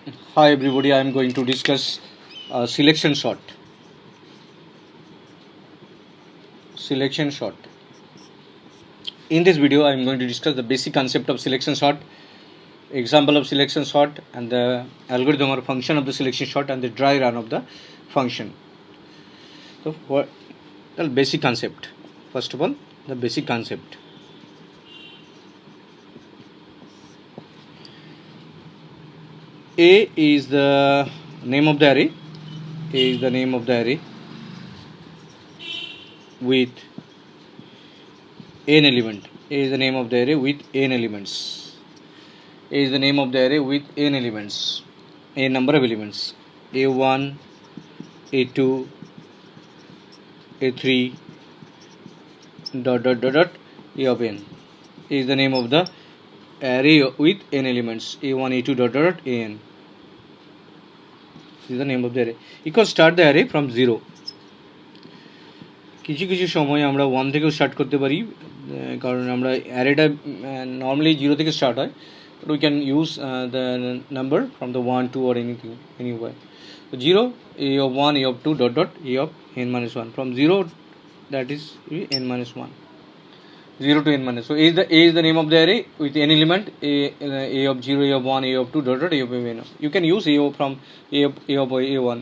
Hi everybody, I am going to discuss selection sort. Selection sort. In this video, I am going to discuss the basic concept of selection sort, example of selection sort, and the algorithm or function of the selection sort, and the dry run of the function. So, what the basic concept? First of all, the basic concept. A is the name of the array. A is the name of the array with n element. A is the name of the array with n elements. A is the name of the array with n elements, a number of elements, a1, a2, a3, dot, a of n. A is the name of the array with n elements, a1, a2, dot, an. This is the name of the array. You can start the array from 0. কিছু কিছু সময় আমরা 1 থেকেও start করতে পারি, কারণ আমরা অ্যারেটা normally 0 থেকে স্টার্ট হয়, but we can use the number from the 1, 2 or anything, anywhere. So 0, a of 1, a of 2, dot, a of n minus 1. From 0, that is n minus 1. 0 to n minus. So a is the name of the array with n element, a of 0, a of 1, a of 2, dot, a of n. You can use from a of a1.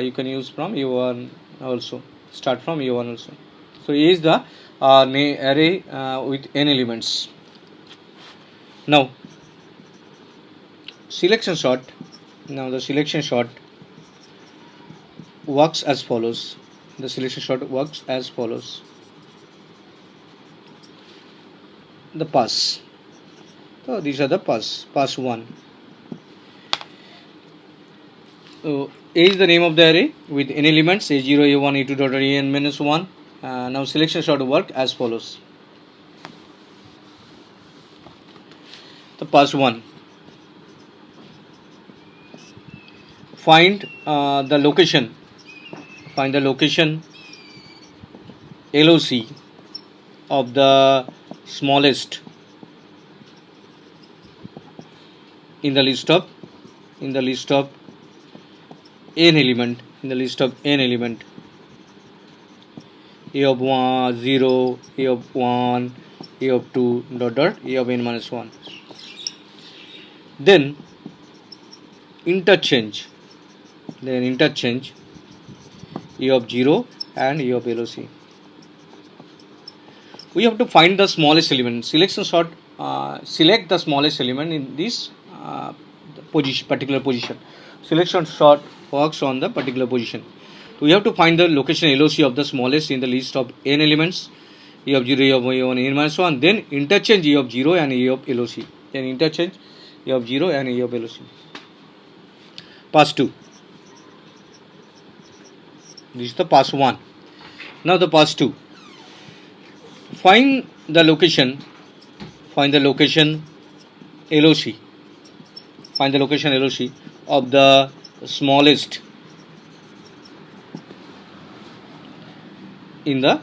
You can use from a1 also. Start from a1 also. So a is the array with n elements. Now selection sort. Now the selection sort works as follows. The selection sort works as follows. The pass. So these are the pass. Pass 1. So a is the name of the array with n elements, a0, a1, a2, dot, an minus 1. Now selection sort work as follows. The pass 1. Find the location. Find the location LOC of the smallest in the list of n element, in the list of n element, a of 1, 0, a of 1, a of 2, dot, a of n minus 1. Then interchange a of 0 and a of LOC. We have to find the smallest element. Selection sort select the smallest element in this particular position. Selection sort works on the particular position. We have to find the location LOC of the smallest in the list of n elements, a of 0, a of 1, n minus 1. Then interchange a of 0 and a of LOC. Then interchange a of 0 and a of LOC. Pass 2. This is the pass 1. Now the pass 2. Find the location LOC. Find the location LOC of the smallest in the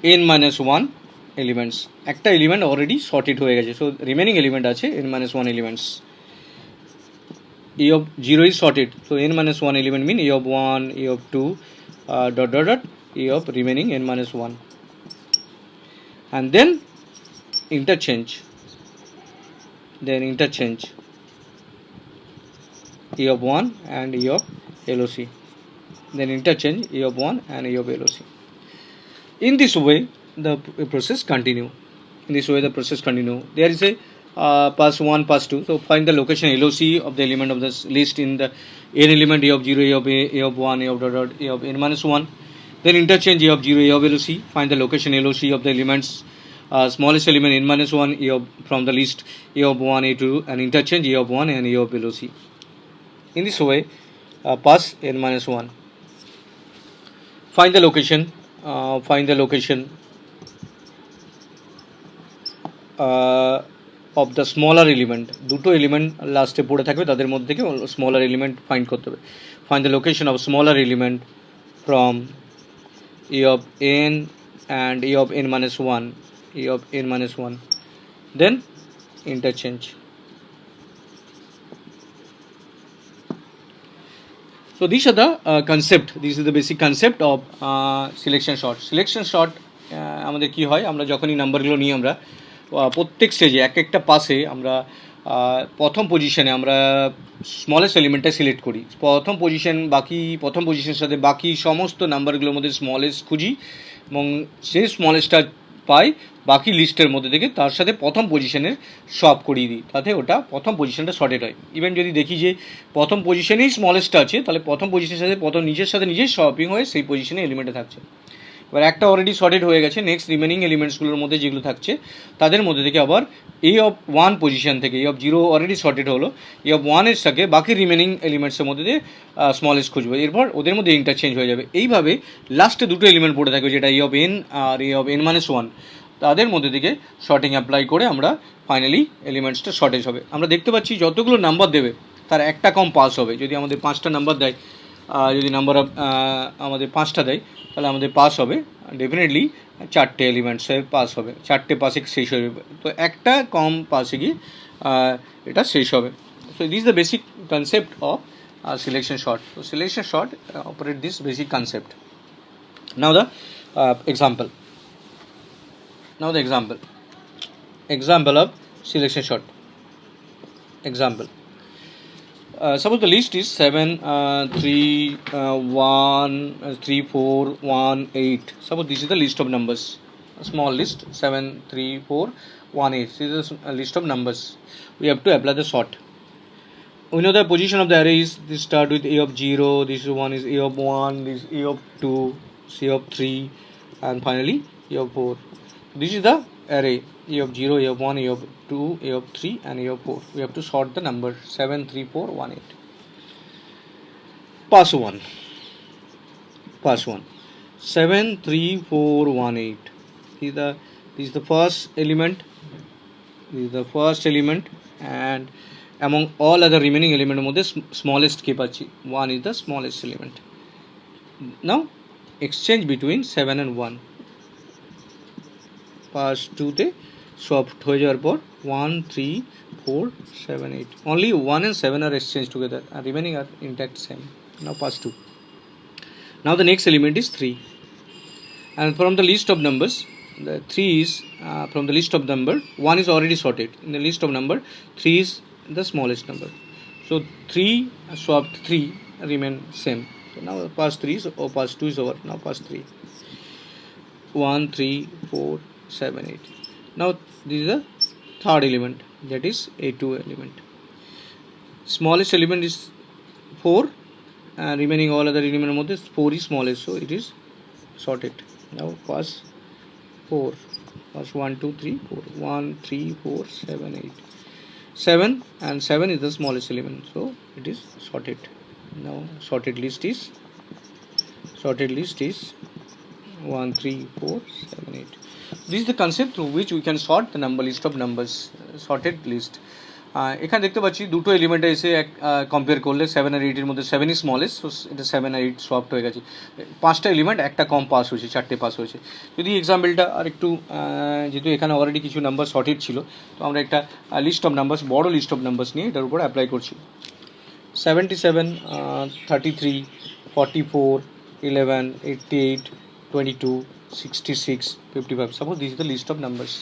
n minus 1 elements. একটা element already sorted হয়ে গেছে, so remaining element আছে n minus 1 elements. A of 0 is sorted, so n minus 1 element mean a of 1, a of 2, dot, a of remaining n minus 1. And then interchange a of 1 and a of LOC. Then interchange a of 1 and a of LOC. In this way the process continue. There is a pass 1, pass 2. So find the location LOC of the element of this list in the n element, a of 0, a of 1, a of dot, a of n minus 1. Then interchange a of 0, a of LOC. Find the location LOC of the elements smallest element n minus 1, a of from the list a of 1, a2, and interchange a of 1 and a of LOC. In this way pass n minus 1. Find the location of the smaller element. দুটো element লাস্টে পড়ে থাকবে, তাদের মধ্যে থেকে smaller element find করতে হবে. Find the location of smaller element from a of n and a of n minus 1, a of n minus 1. Then interchange So these are the concept. This is the basic concept of selection shot. Selection shot আমাদের কি হয়, আমরা যখনই নাম্বারগুলো নিই আমরা প্রত্যেক স্টেজে এক একটা পাসে আমরা প্রথম পজিশনে আমরা স্মলেস্ট এলিমেন্টটা সিলেক্ট করি। প্রথম পজিশনের সাথে বাকি সমস্ত নাম্বারগুলোর মধ্যে স্মলেস্ট খুঁজি এবং সেই স্মলেস্টটা পাই বাকি লিস্টের মধ্যে থেকে, তার সাথে প্রথম পজিশনের সব করিয়ে দিই, তাতে ওটা প্রথম পজিশনটা শর্টেড হয়। ইভেন যদি দেখি যে প্রথম পজিশনেই স্মলেস্টটা আছে, তাহলে প্রথম পজিশনের সাথে নিজের শপিং হয়ে সেই পজিশনে এলিমেন্টে থাকছে। এবার একটা অলরেডি শর্টেড হয়ে গেছে, নেক্সট রিমেনিং এলিমেন্টসগুলোর মধ্যে যেগুলো থাকছে তাদের মধ্যে থেকে আবার এ অফ 1 পজিশন থেকে এ অফ 0 অলরেডি শর্টেড হলো, এ অফ 1 এর সাথে বাকি রিমেনিং এলিমেন্টসের মধ্যে দিয়ে স্মলেস্ট খুঁজবে, এরপর ওদের মধ্যে ইন্টারচেঞ্জ হয়ে যাবে। এইভাবে লাস্টে দুটো এলিমেন্ট পড়ে থাকবে, যেটা এ অফ এন আর এ অফ n - 1, তাদের মধ্যে থেকে শর্টিং অ্যাপ্লাই করে আমরা ফাইনালি এলিমেন্টসটা শর্টেজ হবে। আমরা দেখতে পাচ্ছি যতগুলো নাম্বার দেবে তার একটা কম পাস হবে। যদি আমাদের 5টা নাম্বার দেয়, যদি নাম্বার অফ আমাদের 5টা দেয়, তাহলে আমাদের পাস হবে ডেফিনেটলি 4টে এলিমেন্টসের পাস হবে, 4টে পাসে শেষ হয়ে যাবে। তো একটা কম পাসে গিয়ে এটা শেষ হবে। So this the basic concept of selection short. So selection short operate this basic concept. Now the example. Example of selection short. Example. Suppose the list is 7, 3, 1, 3, 4, 1, 8. Suppose this is the list of numbers. A small list, 7, 3, 4, 1, 8. This is a list of numbers. We have to apply the sort. We know the position of the array is, this start with a of 0, this one is a of 1, this is a of 2, c of 3, and finally a of 4. This is the array, a of 0, a of 1, a of 2, a of 3, and a of 4. We have to sort the number 7, 3, 4, 1, 8. Pass 1. 7, 3, 4, 1, 8. This is the first element. And among all other remaining element মধ্যে smallest কে পাচ্ছি, 1 is the smallest element. Now exchange between 7 and 1. Pass 2 তে soft হয়ে যাওয়ার পর 1, 3, 4, 7, 8. Only 1 and 7 are exchanged together and remaining are intact same. Now pass 2. Now the next element is 3. And from the list of numbers, the 3 is from the list of number, 1 is already sorted. In the list of number, 3 is the smallest number. So 3 swapped 3 remain same. So now pass 3 is, or pass 2 is over. Now pass 3. 1, 3, 4, 7, 8. Now this is the third element, that is A2 element. Smallest element is 4 and remaining all other element mode is 4 is smallest, so it is sorted. Now pass 4. Pass 1, 2, 3, 4. 1, 3, 4, 7, 8. 7 and 7 is the smallest element, so it is sorted. Now sorted list is 1, 3, 4, 7, 8. This is the concept through which we can sort the number list of numbers, sorted list. এখানে দেখতে পাচ্ছি দুটো এলিমেন্টে এসে compare করলে 7 আর 8 এর মধ্যে 7 is smallest, so এটা 7 আর 8 সোয়াপড হয়ে গেছে। 5টা এলিমেন্ট একটা কম পাস হয়েছে, 4টে পাস হয়েছে। যদি এক্সাম্পলটা আর একটু, যেহেতু এখানে অলরেডি কিছু নাম্বার সর্টেড ছিল, তো আমরা একটা লিস্ট অফ নাম্বারস, বড় লিস্ট অফ নাম্বারস নিয়ে এটার উপর অ্যাপ্লাই করছি। 77, 33, 44, 11, 88, 22, 66, 55. Suppose this is the list of numbers.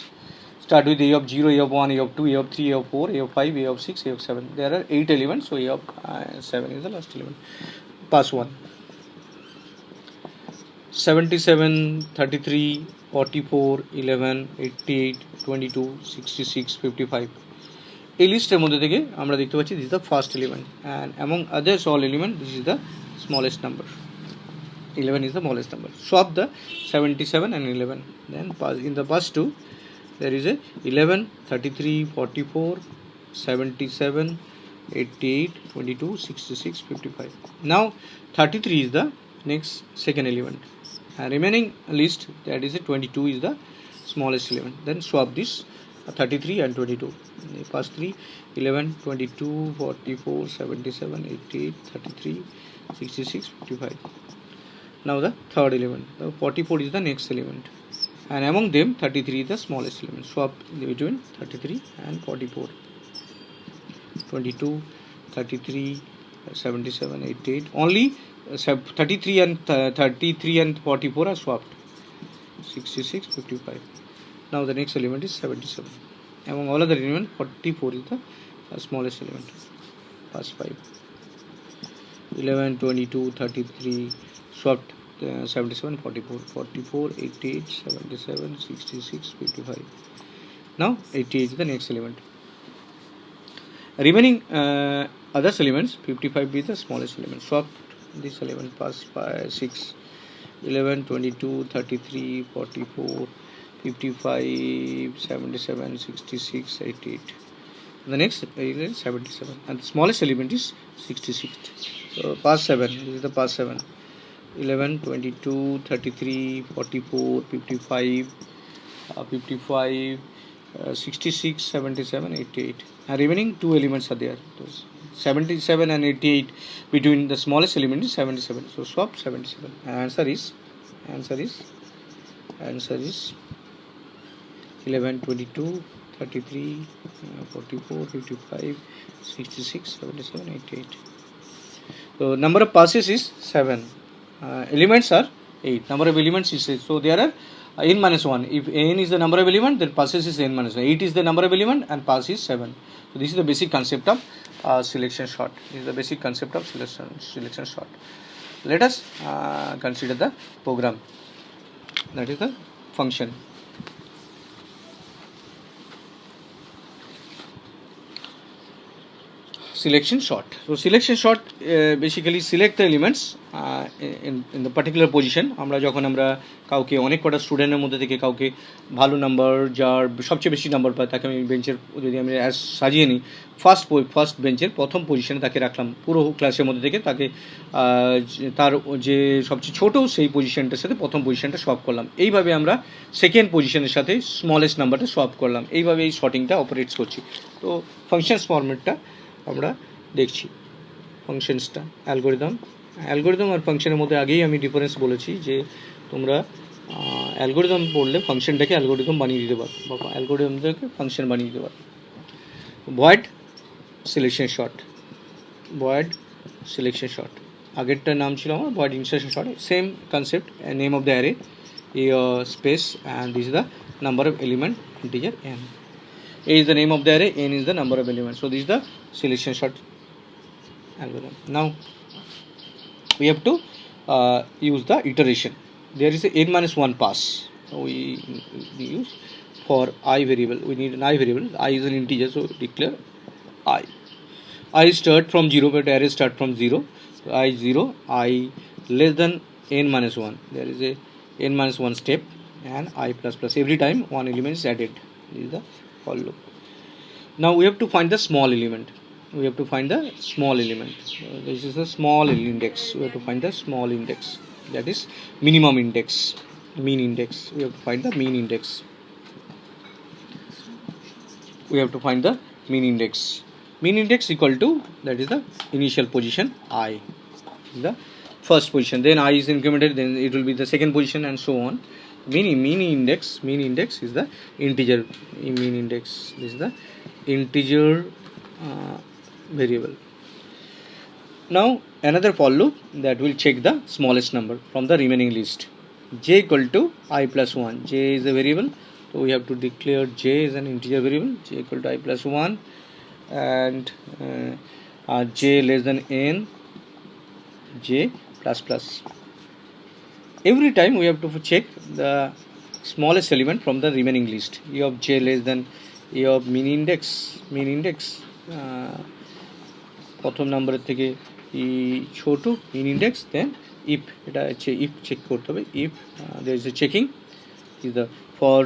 Start with a of 0, a of 1, a of 2, a of 3, a of 4, a of 5, a of 6, a of 7. There are 8 elements, so a of 7 is the last element. Pass 1. 77, 33, 44, 11, 88, 22, 66, 55. এই লিস্টের মধ্যে থেকে আমরা দেখতে পাচ্ছি this is the first element, and among others all element this is the smallest number. 11 is the smallest number. Swap the 77 and 11. Then pass in the pass 2 there is a 11, 33, 44, 77, 88, 22, 66, 55. Now 33 is the next second element, and remaining list, that is a 22 is the smallest element. Then swap this 33 and 22. Pass 3, 11, 22, 44, 77, 88, 33, 66, 55. Now the third element, the 44 is the next element, and among them 33 is the smallest element. Swap between 33 and 44. 22, 33, 77, 88. Only 33 and 44 are swapped. 66, 55. Now the next element is 77. Among all other elements, 44 is the smallest element. Pass 5. 11, 22, 33 swapped. 77, 44, 44, 88, 77, 66, 55. Now 88 is the next element. Remaining other elements, 55 be the smallest element. Swap this element. Pass 5, 6, 11, 22, 33, 44, 55, 77, 66, 88. The next is 77, and the smallest element is 66. So pass 7. This is the pass 7. 11, 22, 33, 44, 55, 55. 66, 77, 88. And remaining two elements are there. Those 77 and 88, between the smallest element is 77. So swap 77. Answer is 11, 22, 33, 44, 55, 66, 77, 88. So number of passes is 7. Elements are 8. Number of elements is 8. So there are n minus 1. If n is the number of element, then passes is n minus 1. 8 is the number of element and pass is 7. So this is the basic concept of selection sort. This is the basic concept of selection sort. Let us consider the program, that is the function. Selection sort. So selection sort basically select the elements in the particular position. আমরা যখন আমরা কাউকে অনেক কটা স্টুডেন্টের মধ্যে থেকে কাউকে ভালো নাম্বার, যার সবচেয়ে বেশি নাম্বার পায়, তাকে আমি বেঞ্চের, যদি আমি সাজিয়ে নিই, ফার্স্ট বেঞ্চের প্রথম পজিশনে তাকে রাখলাম পুরো ক্লাসের মধ্যে থেকে, তাকে তার যে সবচেয়ে ছোট সেই পজিশনটার সাথে প্রথম পজিশনটা সোয়াপ করলাম। এইভাবে আমরা সেকেন্ড পজিশনের সাথে স্মলেস্ট নাম্বারটা সোয়াপ করলাম। এইভাবে এই শর্টিংটা অপারেটস করছি। তো ফাংশনস ফরম্যাটটা আমরা দেখছি। ফাংশনসটা অ্যালগোরিদম আর ফাংশনের মধ্যে আগেই আমি ডিফারেন্স বলেছি যে তোমরা অ্যালগোরিদম পড়লে ফাংশনটাকে অ্যালগোরিদম বানিয়ে দিতে পারো বা অ্যালগোরিদমটাকে ফাংশন বানিয়ে দিতে পারো। ভয়েড সিলেকশন শর্ট, আগেরটার নাম ছিল আমার void insertion short. Same concept, name of the array, space, and this is the number of element, integer n. A is the name of the array, n is the number of elements. So this is the selection sort algorithm. Now we have to use the iteration. There is a n minus 1 pass. So we use for I variable. We need an I variable. I is an integer, so declare I start from 0, but array start from 0. So I 0, I less than n minus 1. There is a n minus 1 step, and I plus plus. Every time one element is added. This is the loop. Now we have to find the small element. This is the small index. We have to find the small index, that is minimum index, mean index. We have to find the mean index. Mean index equal to, that is the initial position I, the first position, then I is incremented, then it will be the second position, and so on. Mean index is the integer. This is the integer variable. Now another for loop that will check the smallest number from the remaining list. J equal to I plus 1. J is a variable, so we have to declare J is an integer variable. J equal to I plus 1, and J less than n, J plus plus. Every time we have to check the smallest element from the remaining list. E of J less than E of mean index. প্রথম নাম্বারের থেকে ই ছোট, mean index, then if এটা হচ্ছে if check করতে হবে, if there is a checking is the for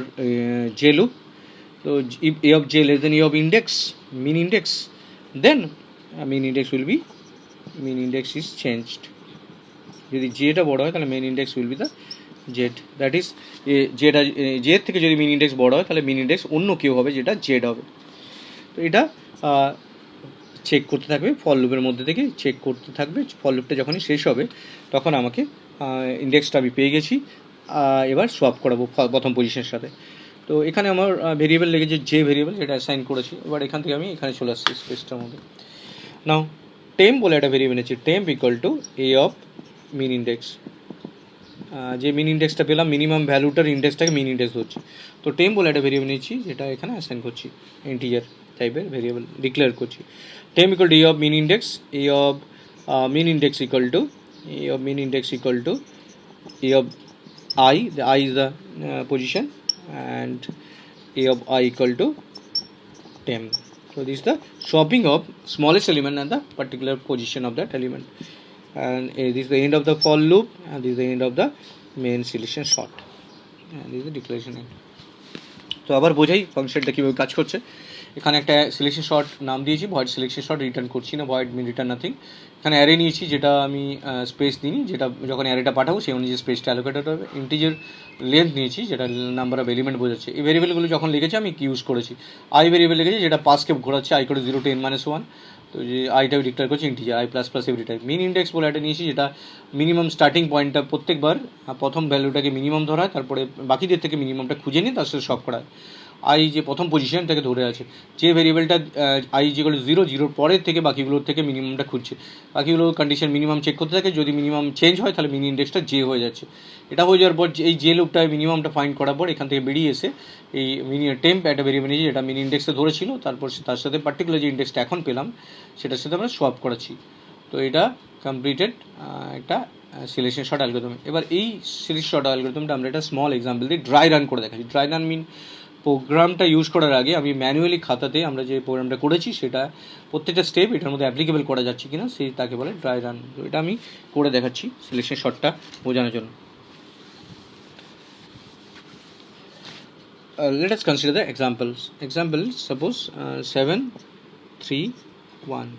J loop. So if E of J less than E of mean index, then mean index is changed. যদি জেটা বড় হয় তাহলে min index will be the Z, that is Z থেকে যদি মিন index বড় হয় তাহলে মিন index অন্য কেউ হবে, যেটা জেড হবে। তো এটা চেক করতে থাকবে, ফর লুপের মধ্যে থেকে চেক করতে থাকবে। ফর লুপটা যখনই শেষ হবে তখন আমাকে ইন্ডেক্সটা আমি পেয়ে গেছি, এবার সোয়াপ করাবো প্রথম পজিশনের সাথে। তো এখানে আমার ভেরিয়েবল লেগেছে জে ভেরিয়েবল, যেটা অ্যাসাইন করেছি। এবার এখান থেকে আমি এখানে চলে আসছি স্পেসটার মধ্যে। নাও টেম্প বলে একটা ভেরিয়েবল নিচ্ছি, temp equal to A of min index. যে মিন ইন্ডেক্সটা পেলাম, মিনিমাম ভ্যালুটার ইন্ডেক্সটাকে মিন ইন্ডেক্স ধরছি। তো টেম্প বলে একটা ভেরিয়েবল নিচ্ছি, যেটা এখানে অ্যাসাইন করছি, ইন্টিজার টাইপের ভেরিয়েবল ডিক্লেয়ার করছি। Temp equal to A of min index, A of min index equal to A of min index equal to a of I, the I is the position, and a of I equal to temp. So this is the swapping of smallest element and the particular position of that element, and this is the end of the for loop, and this is the end of the main selection sort, and this is the declaration end. তো আবার বোঝাই ফাংশনটা কীভাবে কাজ করছে। এখানে একটা selection short নাম দিয়েছি, ভয়েড সিলেকশন শর্ট, রিটার্ন করছি না, ভয়েড মিন রিটার্ন নাথিং। এখানে অ্যারে নিয়েছি, যেটা আমি স্পেস দিইনি, যেটা যখন অ্যারেটা পাঠাবো সেই অনুযায়ী স্পেসটা অ্যালোকেটেড হবে। ইন্টিজার লেন্থ নিয়েছি, যেটা নাম্বার অফ এলিমেন্ট বোঝাচ্ছে। এই ভেরিয়েবলগুলো যখন লিখেছি আমি কি ইউজ করেছি, আই ভেরিয়েবল লিখেছি, যেটা পাসকে ঘোরাচ্ছে, আই করে 0 to n-1। তো যে আইটা ডিক্লেয়ার করছি integer, I plus plus every time. Min index বলে একটা নিয়েছি, যেটা মিনিমাম স্টার্টিং পয়েন্টটা প্রত্যেকবার প্রথম ভ্যালুটাকে মিনিমাম ধরা হয়, তারপরে বাকিদের থেকে মিনিমামটা খুঁজে নিয়ে তার সাথে সব করা হয়। আই যে প্রথম পজিশনটাকে ধরে আছে, যে ভেরিয়েবলটা আই যেগুলো 0 পরের থেকে বাকিগুলোর থেকে মিনিমামটা খুঁজছে, বাকিগুলো কন্ডিশন মিনিমাম চেক করতে থাকে, যদি মিনিমাম চেঞ্জ হয় তাহলে মিনি ইন্ডেক্সটা জে হয়ে যাচ্ছে। এটা হয়ে যাওয়ার পর এই জে লুপটায় মিনিমামটা ফাইন্ড করার পর এখান থেকে বেরিয়ে এসে এই মিনি টেম্প একটা ভেরিয়েবল নিয়েছি, যেটা মিনি ইন্ডেক্সে ধরেছিল, তারপর তার সাথে পার্টিকুলার যে ইন্ডেক্সটা এখন পেলাম সেটার সাথে আমরা সোয়াপ করাচ্ছি। তো এটা কমপ্লিটেড একটা সিলেকশন শর্ট অ্যালগরিদম। এবার এই সিলেকশন শর্ট অ্যালগরিদমটা আমরা একটা স্মল এক্সাম্পল দিয়ে ড্রাই রান করে দেখাচ্ছি। ড্রাই রান মিন প্রোগ্রামটা ইউজ করার আগে আমি ম্যানুয়ালি খাতাতে আমরা যে প্রোগ্রামটা করেছি সেটা প্রত্যেকটা স্টেপ এটার মধ্যে অ্যাপ্লিকেবল করা যাচ্ছে কিনা সেই তাকে বলে ড্রাই রান। তো এটা আমি করে দেখাচ্ছি সিলেকশন শর্টটা বোঝানোর জন্য। Let us consider the examples. Example, suppose 7 3 1,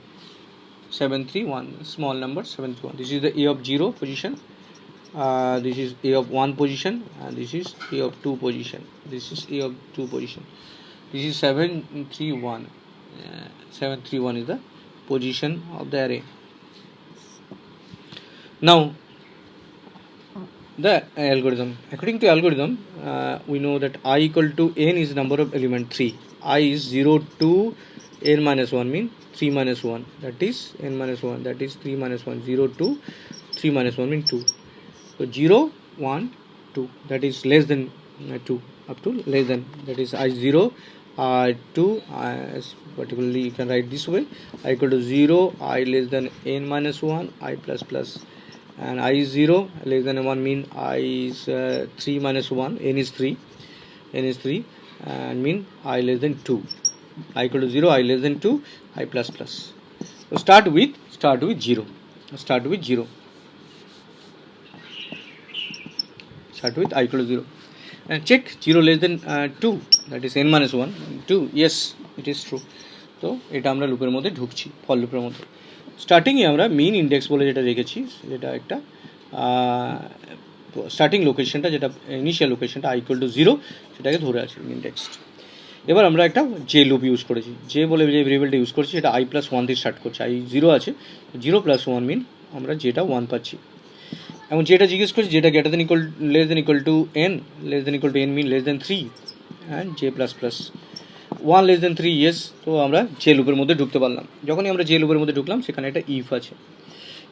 7 3 1, small number 7 3 1. This is the a of 0 position, this is a of 1 position, and this is a of 2 position, this is a of 2 position, this is 7 3 1. 7 3 1 is the position of the array. Now the algorithm, according to algorithm, we know that I equal to n is number of element 3. I is 0 to n minus 1 mean 3 minus 1, that is n minus 1, that is 3 minus 1. 0 to 3 minus 1 mean 2. So 0 1 2, that is less than 2 up to less than, that is I 0 2, particularly you can write this way, I equal to 0, I less than n minus 1, I plus plus, and I is 0 less than 1 mean I is 3 minus 1, n is 3, and mean I less than 2, I equal to 0, I less than 2, I plus plus. So start with 0, start with I equal to 0, and check 0 less than 2, that is n minus 1 2, yes it is true. তো এটা আমরা লুপের মধ্যে ঢুকছি, for লুপের মধ্যে। স্টার্টিংয়ে আমরা মিন index বলে যেটা রেখেছি, যেটা একটা স্টার্টিং লোকেশনটা, যেটা ইনিশিয়াল লোকেশনটা আই ইকুয়াল টু 0 সেটাকে ধরে আছে ইন্ডেক্স। এবার আমরা একটা জে লুপ ইউজ করেছি, যে বলে যে ভেরিয়েবলটা ইউজ করছি সেটা আই প্লাস 1 দিয়ে স্টার্ট করছে, আই 0 আছে, 0 প্লাস 1 মিন আমরা যেটা 1 পাচ্ছি। এবং যেটা জিজ্ঞেস করছি, যেটা greater than equal less than equal to N, less than equal to N min less than 3, and J plus plus 1 less than 3, yes. তো আমরা জে লুপের মধ্যে ঢুকতে পারলাম। যখনই আমরা জে লুপের মধ্যে ঢুকলাম সেখানে একটা ইফ আছে।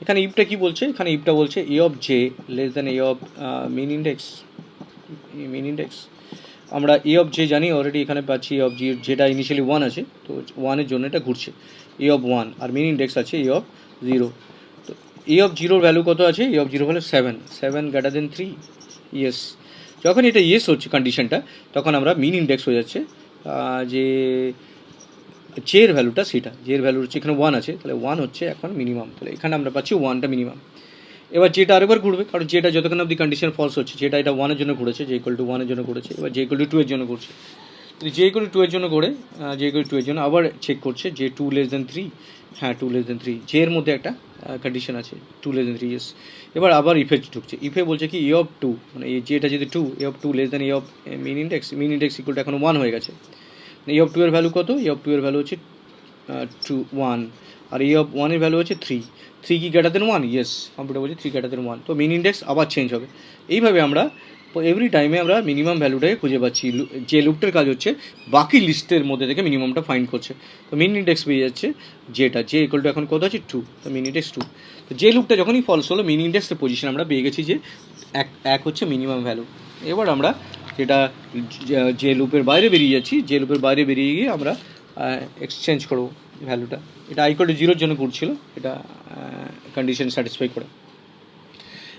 এখানে ইফটা কি বলছে, এখানে ইফটা বলছে a of j less than a of min index. আমরা এ অফ জে জানি অলরেডি, এখানে পাচ্ছি এ অফ জি, যেটা ইনিশিয়ালি 1 আছে, তো 1-এর জন্য এটা ঘুরছে এ অফ 1, আর মিন ইন্ডেক্স আছে এ অফ 0। তো এ অফ 0-র ভ্যালু কত আছে, a of 0 value 7 greater than 3, yes. যখন এটা ইয়েস হচ্ছে কন্ডিশনটা, তখন আমরা মিন ইন্ডেক্স হয়ে যাচ্ছে যে জের ভ্যালুটা, সেটা জের ভ্যালু হচ্ছে এখানে 1 আছে, তাহলে 1 হচ্ছে এখন মিনিমাম, তাহলে এখানে আমরা পাচ্ছি 1টা মিনিমাম। এবার যেটা আরেকবার ঘুরবে, কারণ যেটা যতক্ষণ অবধি কন্ডিশন ফলস হচ্ছে, যেটা এটা 1-এর জন্য ঘুরেছে, যে ইকুয়াল টু 1-এর জন্য ঘুরেছে, এবার যে ইকুয়াল টু 2-এর জন্য ঘুরছে। যদি যে ইকুয়াল টু 2-এর জন্য ঘুরে, যে ইকুয়াল টু 2-এর জন্য আবার চেক করছে যে 2 লেস দেন 3, হ্যাঁ 2 লেস দেন 3, যে এর মধ্যে একটা কন্ডিশন আছে 2 লেস দেন 3, ইয়েস। এবার আবার ইফে ঢুকছে, ইফে বলছে কি এ অফ 2, মানে যেটা যদি 2, a of 2 less than a of min index equal to এখন 1 হয়ে গেছে। এ অফ 2-এর ভ্যালু কত, এ অফ 2-এর ভ্যালু হচ্ছে 1, আর এ অফ 1-এর ভ্যালু হচ্ছে 3 কি গ্রেটার দেন 1, ইয়েস কম্পিউটার বলছে 3 গ্রেটার দেন 1, তো মিন ইন্ডেক্স আবার চেঞ্জ হবে। এইভাবে আমরা এভরি টাইমে আমরা মিনিমাম ভ্যালুটাকে খুঁজে পাচ্ছি। যে লুপটার কাজ হচ্ছে বাকি লিস্টের মধ্যে থেকে মিনিমামটা ফাইন্ড করছে। তো মিন ইন্ডেক্স পেয়ে যাচ্ছে যেটা জে ইকুয়াল টু এখন কত আছে 2, তো মিন ইন্ডেক্স 2। তো যে লুপটা যখনই ফলস হলো মিন ইন্ডেক্সের পজিশন আমরা পেয়ে গেছি যে এক হচ্ছে মিনিমাম ভ্যালু। এবার আমরা যেটা যে লুপের বাইরে বেরিয়ে যাচ্ছি, যে লুপের বাইরে বেরিয়ে গিয়ে আমরা এক্সচেঞ্জ করবো ভ্যালুটা। এটা আই ইকুয়াল টু 0-র জন্য করছিল, এটা কন্ডিশন স্যাটিসফাই করে।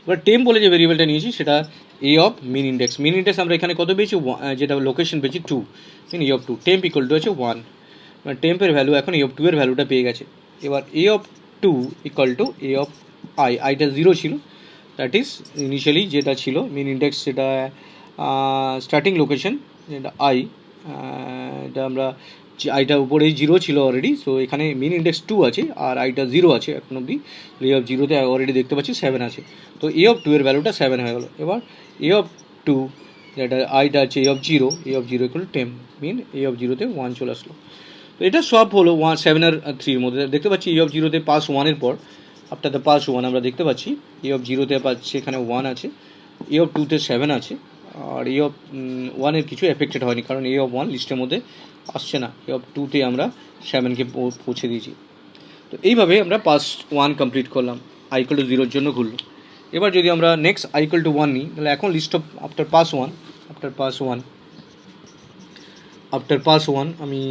এবার টেম্প বলে যে ভেরিয়েবলটা নিয়েছি সেটা a of min index. Min index আমরা এখানে কত পেয়েছি, যেটা লোকেশন পেয়েছি 2, min a of 2। Temp equal to আছে 1, মানে টেম্পের ভ্যালু এখন এ অফ 2 এর ভ্যালুটা পেয়ে গেছে। এবার a of 2 equal to A of আইটা 0 ছিল, দ্যাট ইজ ইনিশিয়ালি যেটা ছিল মিন ইন্ডেক্স, সেটা স্টার্টিং লোকেশন যেটা এটা আমরা আইটা উপরে 0 ছিল অলরেডি, সো এখানে মিন ইন্ডেক্স 2 আছে আর আইটা 0 আছে এখন অবধি। এ অফ 0তে অলরেডি দেখতে পাচ্ছি 7 আছে, তো এ অফ 2 এর ভ্যালুটা 7 হয়ে গেলো। এবার এ অফ 2 যেটা আইটা আছে a of 0 equal to 10, min a of 0তে 1 চলে আসলো। তো এটা সব হলো 7 আর 3 এর মধ্যে। দেখতে পাচ্ছি এ অফ 0তে পাস 1-এর পর আফটার দ্য পাস 1 আমরা দেখতে পাচ্ছি এ অফ 0তে পাচ্ছি এখানে 1 আছে, এ অফ 2তে 7 আছে, আর এ অফ 1-এর কিছু এফেক্টেড হয়নি কারণ এ অফ 1 লিস্টের মধ্যে আসছে না। এ অফ 2তে আমরা 7কে পৌঁছে দিয়েছি। তো এইভাবে আমরা পাস 1 কমপ্লিট করলাম, আই ইকুয়াল টু 0-র জন্য ঘুরলো। এবার যদি আমরা নেক্সট আই ইকুয়াল টু 1 নিই, তাহলে এখন লিস্ট অফ আফটার পাস 1 আমি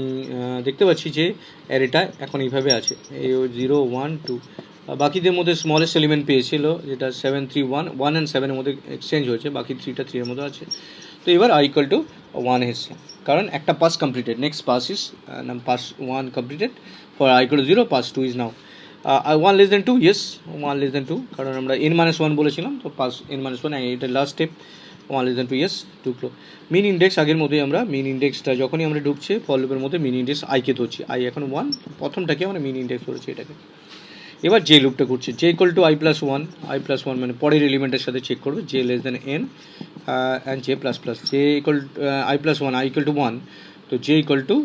দেখতে পাচ্ছি যে অ্যারেটা এখন এইভাবে আছে, এই 0 1 2। বাকিদের মধ্যে স্মলেস্ট এলিমেন্ট পেয়েছিল যেটা 7 3 1 1 অ্যান্ড 7-এর মধ্যে এক্সচেঞ্জ হয়েছে, বাকি 3টা 3-এর মধ্যে আছে। তো এবার আই ইকুয়াল টু 1 এসছে কারণ একটা pass completed, next pass is pass 1 completed for I equal two 0, pass 2 is now 1 less then 2, yes 1 less দেন 2, কারণ আমরা n-1 বলেছিলাম, তো পাস n-1 এটা লাস্ট স্টেপ, 1 লেস দেন 2, ইয়েস ঢুকলো। মিন ইন্ডেক্স আগের মধ্যেই আমরা মিন ইন্ডেক্সটা যখনই আমরা ঢুকছে ফর লুপের মধ্যে মিন ইন্ডেক্স আইকে ধরছি, আই এখন 1, প্রথমটাকে আমরা মিন ইন্ডেক্স ধরেছি এটাকে। এবার যে লুপটা করছে J equal to I plus one মানে পরের এলিমেন্টের সাথে চেক করবে J less than N and J plus plus. J equal I plus 1 I equal to 1, তো J equal to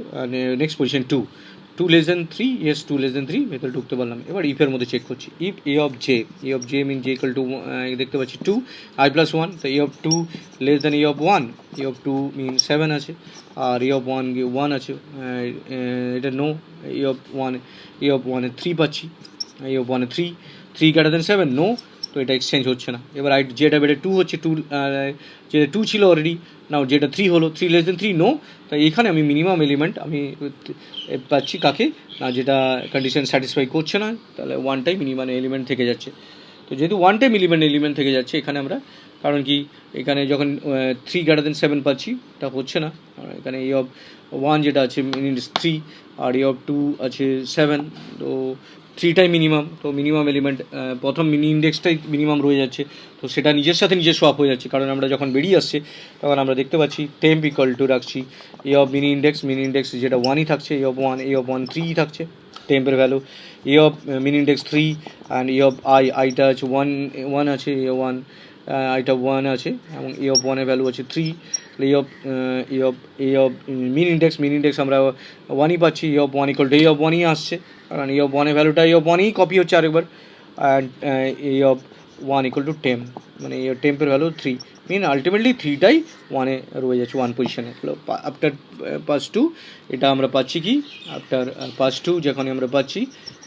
next position 2 less than 3, yes 2 less than 3, ভেতরে ঢুকতে পারলাম। এবার ইফের মধ্যে চেক করছি, if A of J min J equal to দেখতে পাচ্ছি 2 আই প্লাস 1, তো a of 2 less than a of 1, a of 2 min 7 আছে আর এ অফ 1 আছে, এটা নো, এ অফ 1 3 পাচ্ছি, a of 1 3 greater than 7 no, তো এটা এক্সচেঞ্জ হচ্ছে না। এবার যেটা বেড়ে 2 হচ্ছে, যেটা 2 ছিল অলরেডি, নাও যেটা 3 হলো 3 লেস দেন 3 নো, তাই এখানে আমি মিনিমাম এলিমেন্ট আমি পাচ্ছি কাকে না, যেটা কন্ডিশন স্যাটিসফাই করছে না, তাহলে 1টাই মিনিমাম এলিমেন্ট থেকে যাচ্ছে। তো যেহেতু 1টাই এলিমেন্ট থেকে যাচ্ছে এখানে আমরা, কারণ কি এখানে যখন 3 গ্রেটার দেন 7 পাচ্ছি এটা হচ্ছে না, এখানে এ অফ 1 যেটা আছে মিনিমাম 3 আর এ অফ 2 আছে 7, তো 3টাই মিনিমাম, তো মিনিমাম এলিমেন্ট প্রথম মিনি ইন্ডেক্সটাই মিনিমাম রয়ে যাচ্ছে, তো সেটা নিজের সাথে নিজে সোয়াপ হয়ে যাচ্ছে, কারণ আমরা যখন বেরিয়ে আসছে তখন আমরা দেখতে পাচ্ছি টেম্প ইকুয়াল টু রাখছি এ অফ মিনি ইন্ডেক্স যেটা 1ই থাকছে, এ অফ 1 3ই থাকছে টেম্পের value, a of min index 3 and A of আইটা আছে 1 আছে, এ 1 আইটা 1 আছে এবং এ অফ 1-এর ভ্যালু আছে 3, এ অফ মিন ইন্ডেক্স আমরা 1ই পাচ্ছি, a of 1 equal to A of 1ই আসছে, কারণ এ অফ 1-এর ভ্যালুটা এ অফ 1ই কপি হচ্ছে আরেকবার, and A of 1 equal to temp, মানে এ টেম্পের ভ্যালু 3, মিন আলটিমেটলি 3টাই 1-এ রয়ে যাচ্ছে 1 পজিশনে। আফটার পাস 2 এটা আমরা পাচ্ছি কি, আফটার পাস 2 যখনই আমরা পাচ্ছি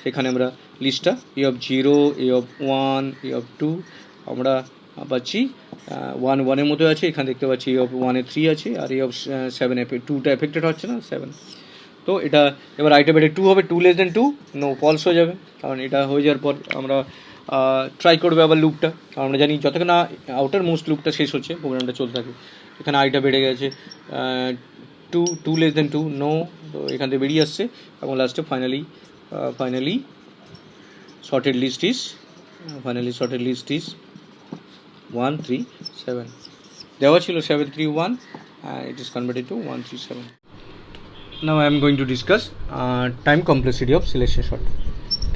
সেখানে আমরা লিস্টটা a of 0, a of 1, a of 2 আমরা পাচ্ছি 1-1-এর মতো আছে, এখানে দেখতে পাচ্ছি এ অফ 1-এ 3 আছে আর এ অফ 7 2টা এফেক্টেড হচ্ছে না 7, তো এটা এবার আইটা বেড়ে 2 হবে, 2 লেস দেন 2 নো, ফলস হয়ে যাবে, কারণ এটা হয়ে যাওয়ার পর আমরা ট্রাই করবে আবার লুপটা, কারণ আমরা জানি যতক্ষণ না আউটার মোস্ট লুপটা শেষ হচ্ছে প্রোগ্রামটা চলতে থাকে। এখানে আইটা বেড়ে গেছে 2 লেস দেন 2 নো, তো এখান থেকে বেরিয়ে আসছে এবং লাস্টে ফাইনালি সর্টেড লিস্ট ইজ 1 3 7, দেওয়া ছিল 7 3 1, it is converted to 1 3 7. Now I am going to discuss time complexity of selection sort.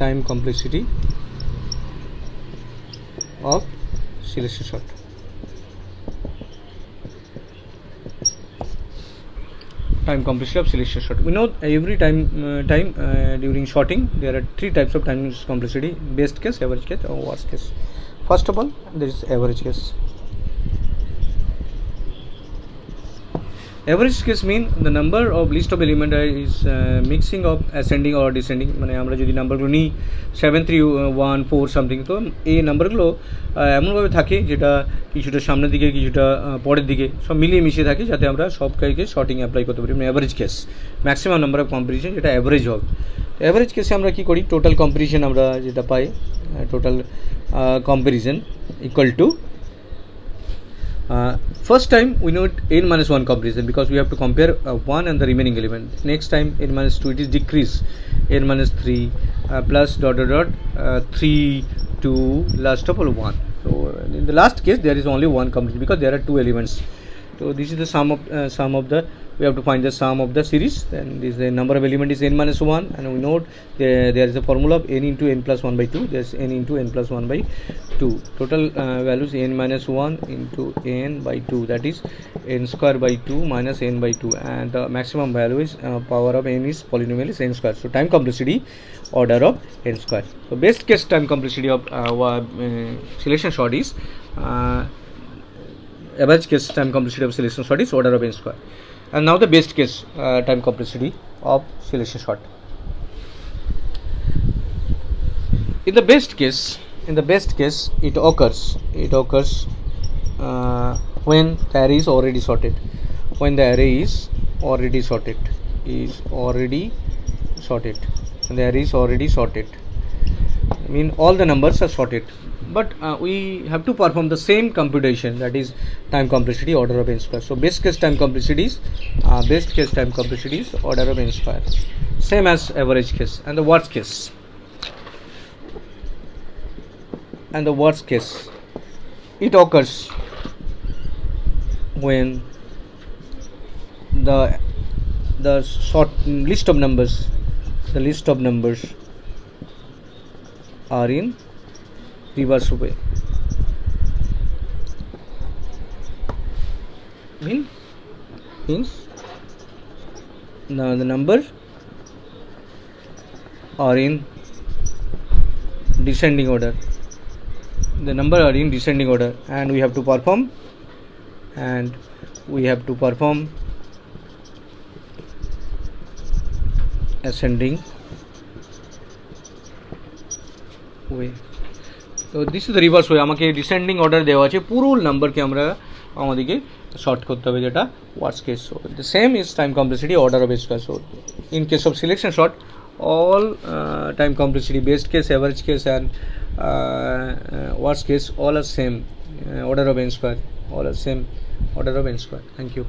Time complexity of selection sort. Time complexity of selection sort. We know every time during sorting there are 3 types of time complexity: best case, average case, or worst case. First of all, there is average case. Average case mean the number of list of element is mixing of ascending or descending, মানে আমরা যদি নাম্বারগুলো নিই 7 3 1 4 something, তো এই নাম্বারগুলো এমনভাবে থাকে যেটা কিছুটা সামনের দিকে কিছুটা পরের দিকে সব মিলিয়ে মিশিয়ে থাকে, যাতে আমরা সব কাজকে শর্টিং অ্যাপ্লাই করতে পারি, মানে average case, maximum number of comparison যেটা অ্যাভারেজ হবে। অ্যাভারেজ কেসে আমরা কী করি, টোটাল কম্পারিজন আমরা যেটা পাই, total comparison equal to first time we know n minus 1 comparison, because we have to compare 1 and the remaining element. Next time n minus 2, it is decrease, n minus 3 plus dot dot dot 3 2 last tuple 1. So in the last case there is only one comparison because there are two elements. So this is the sum of the, we have to find the sum of the series, and this the number of element is n minus 1, and we know there is a formula of n into n plus 1 by 2. There is n into n plus 1 by 2. Total value is n minus 1 into n by 2, that is n square by 2 minus n by 2, and the maximum value is power of n is polynomial is n square. So time complexity order of n square. So best case time complexity of selection sort is average case time complexity of selection sort is order of n square. And now the best case time complexity of selection sort. In the best case it occurs when the array is already sorted. When the array is already sorted, and the array is already sorted, I mean all the numbers are sorted, but we have to perform the same computation, that is time complexity order of n square. So best case time complexity is order of n square, same as average case. And the worst case, it occurs when the list of numbers are in reverse way. Means now the number are in descending order, and we have to perform ascending way. তো this is the reverse way, আমাকে descending order দেওয়া আছে, পুরো নাম্বারকে আমরা আমাদেরকে short করতে হবে, যেটা worst case. So the same is time complexity order of square. So in case of selection short, all time complexity, best case, average case, and worst case all are same order of n square, Thank you.